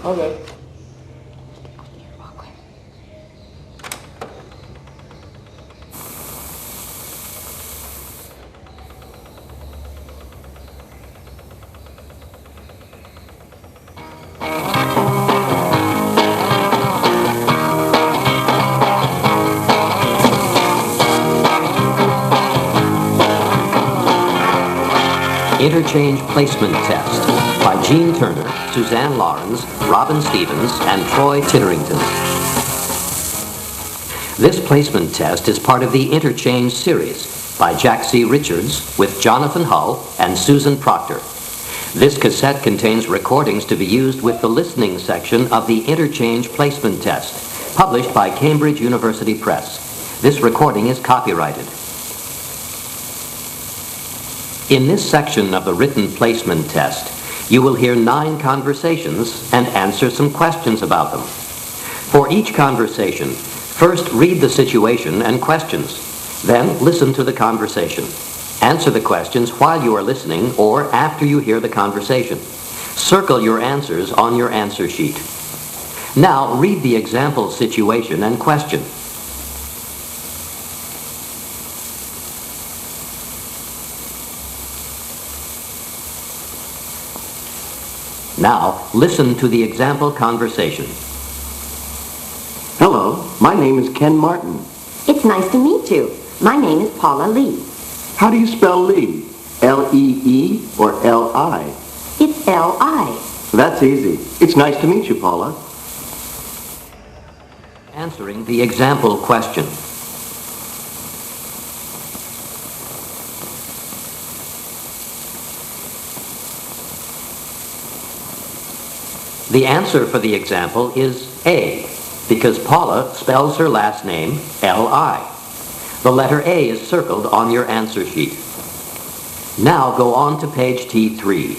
Okay. Interchange Placement Test by Gene Turner, Suzanne Lawrence, Robin Stevens, and Troy Titterington. This placement test is part of the Interchange series by Jack C. Richards with Jonathan Hull and Susan Proctor. This cassette contains recordings to be used with the listening section of the Interchange Placement Test, published by Cambridge University Press. This recording is copyrighted. In this section of the written placement test, you will hear 9 conversations and answer some questions about them. For each conversation, first read the situation and questions. Then listen to the conversation. Answer the questions while you are listening or after you hear the conversation. Circle your answers on your answer sheet. Now read the example situation and question. Now, listen to the example conversation. Hello, my name is Ken Martin. It's nice to meet you. My name is Paula Lee. How do you spell Lee? L-E-E or L-I? It's L-I. That's easy. It's nice to meet you, Paula. Answering the example question. The answer for the example is A, because Paula spells her last name L-I. The letter A is circled on your answer sheet. Now go on to page T3.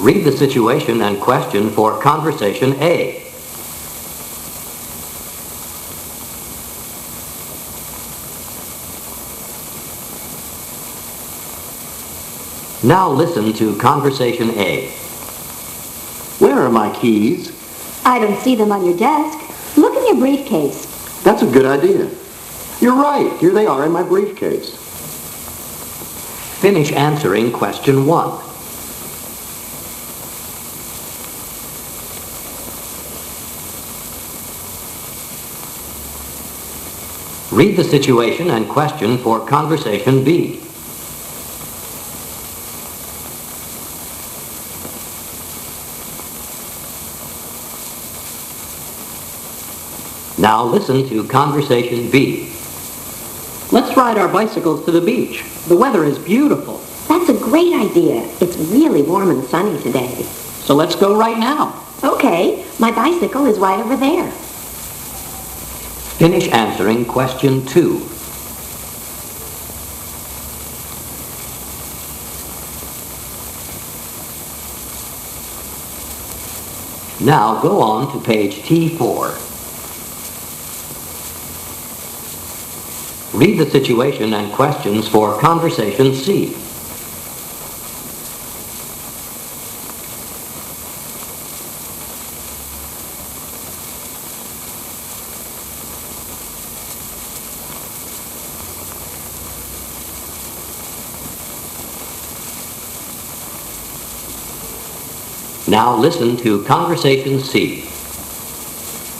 Read the situation and question for conversation A. Now listen to conversation A. Where are my keys? I don't see them on your desk. Look in your briefcase. That's a good idea. You're right. Here they are in my briefcase. Finish answering question 1. Read the situation and question for conversation B. Now listen to conversation B. Let's ride our bicycles to the beach. The weather is beautiful. That's a great idea. It's really warm and sunny today. So let's go right now. Okay, my bicycle is right over there. Finish answering question 2. Now go on to page T4. Read the situation and questions for conversation C. Now listen to conversation C.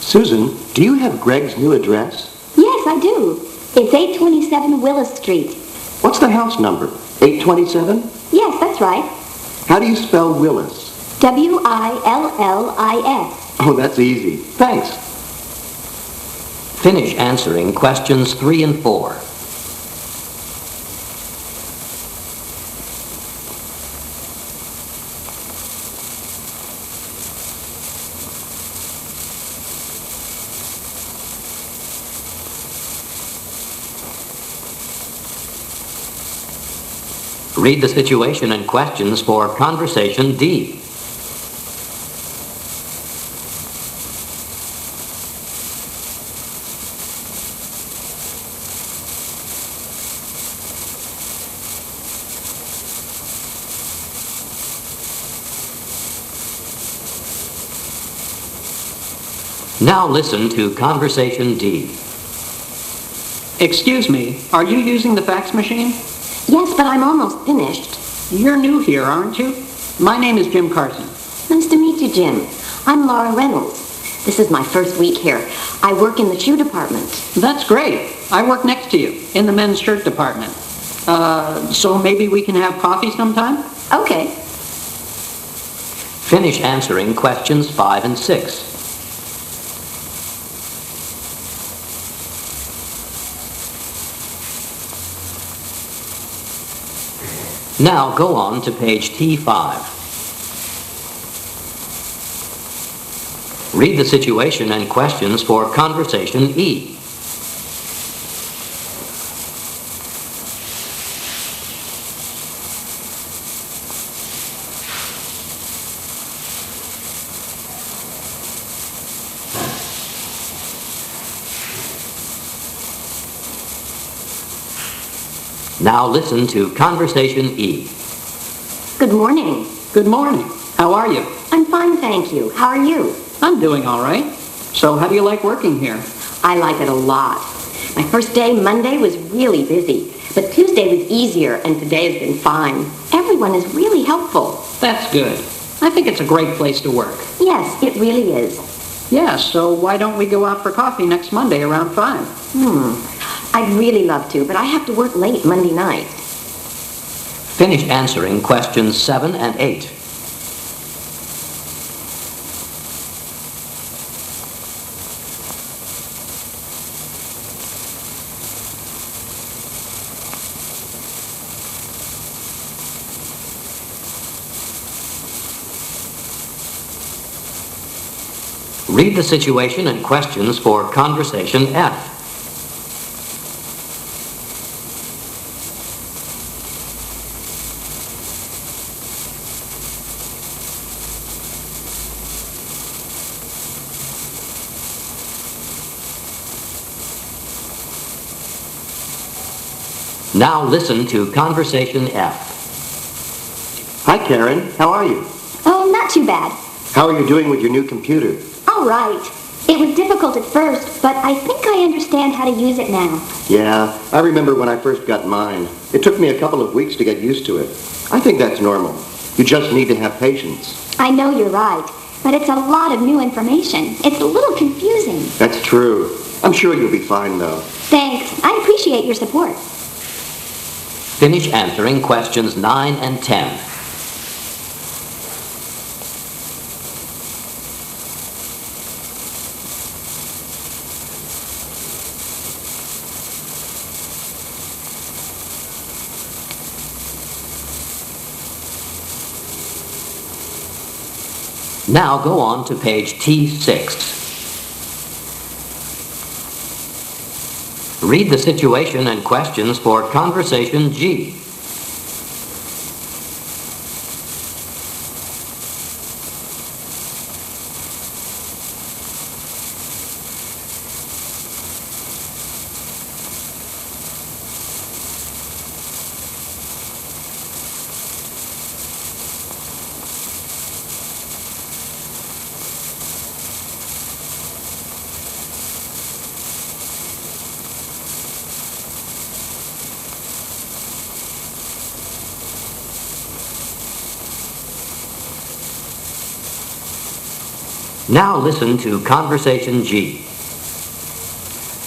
Susan, do you have Greg's new address? Yes, I do. It's 827 Willis Street. What's the house number? 827? Yes, that's right. How do you spell Willis? W-I-L-L-I-S. Oh, that's easy. Thanks. Finish answering questions 3 and 4. Read the situation and questions for conversation D. Now listen to Conversation D. Excuse me, are you using the fax machine? Yes, but I'm almost finished. You're new here, aren't you? My name is Jim Carson. Nice to meet you, Jim. I'm Laura Reynolds. This is my first week here. I work in the shoe department. That's great. I work next to you, in the men's shirt department. So maybe we can have coffee sometime? Okay. Finish answering questions 5 and 6. Now go on to page T5. Read the situation and questions for Conversation E. Now listen to Conversation E. Good morning. Good morning. How are you? I'm fine, thank you. How are you? I'm doing all right. So how do you like working here? I like it a lot. My first day, Monday, was really busy, but Tuesday was easier, and today has been fine. Everyone is really helpful. That's good. I think it's a great place to work. Yes, it really is. Yeah, so why don't we go out for coffee next Monday around 5? I'd really love to, but I have to work late Monday night. Finish answering questions 7 and 8. Read the situation and questions for Conversation F. Now listen to Conversation F. Hi, Karen. How are you? Oh, not too bad. How are you doing with your new computer? All right. It was difficult at first, but I think I understand how to use it now. Yeah, I remember when I first got mine. It took me a couple of weeks to get used to it. I think that's normal. You just need to have patience. I know you're right, but it's a lot of new information. It's a little confusing. That's true. I'm sure you'll be fine, though. Thanks. I appreciate your support. Finish answering questions 9 and 10. Now go on to page T6. Read the situation and questions for Conversation G. Now listen to Conversation G.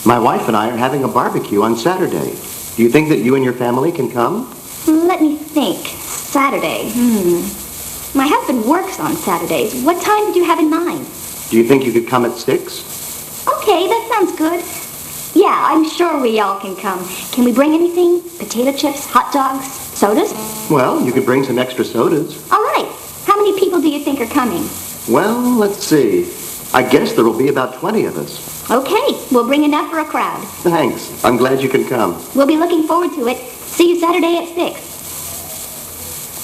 My wife and I are having a barbecue on Saturday. Do you think that you and your family can come? Let me think. Saturday. My husband works on Saturdays. What time did you have in mind? Do you think you could come at 6? Okay, that sounds good. Yeah, I'm sure we all can come. Can we bring anything? Potato chips, hot dogs, sodas? Well, you could bring some extra sodas. All right. How many people do you think are coming? Well, let's see. I guess there will be about 20 of us. Okay, we'll bring enough for a crowd. Thanks. I'm glad you can come. We'll be looking forward to it. See you Saturday at 6.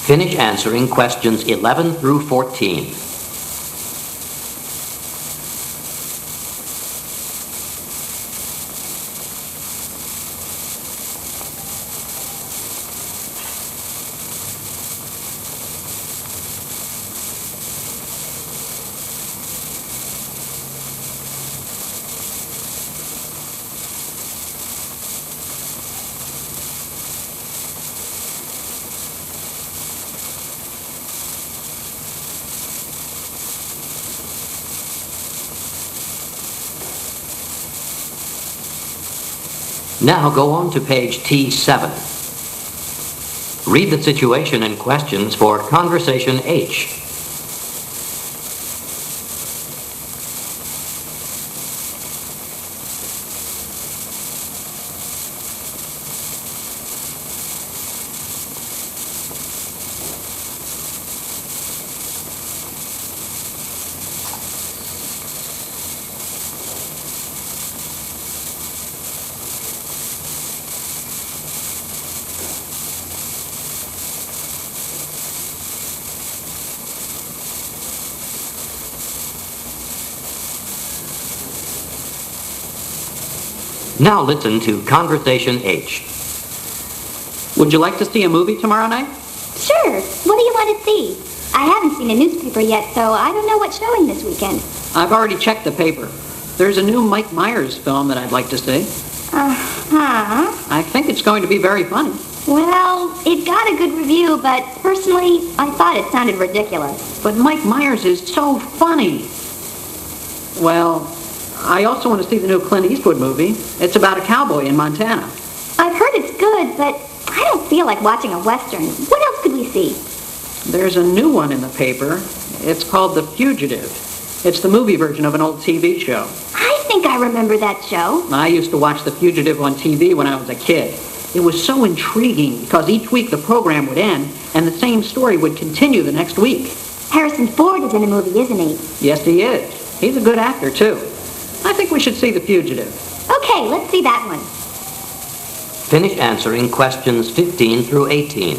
Finish answering questions 11 through 14. Now go on to page T7. Read the situation and questions for Conversation H. Now listen to Conversation H. Would you like to see a movie tomorrow night? Sure. What do you want to see? I haven't seen a newspaper yet, so I don't know what's showing this weekend. I've already checked the paper. There's a new Mike Myers film that I'd like to see. Uh-huh. I think it's going to be very funny. Well, it got a good review, but personally, I thought it sounded ridiculous. But Mike Myers is so funny. Well, I also want to see the new Clint Eastwood movie. It's about a cowboy in Montana. I've heard it's good, but I don't feel like watching a Western. What else could we see? There's a new one in the paper. It's called The Fugitive. It's the movie version of an old TV show. I think I remember that show. I used to watch The Fugitive on TV when I was a kid. It was so intriguing because each week the program would end and the same story would continue the next week. Harrison Ford is in the movie, isn't he? Yes, he is. He's a good actor, too. I think we should see The Fugitive. Okay, let's see that one. Finish answering questions 15 through 18.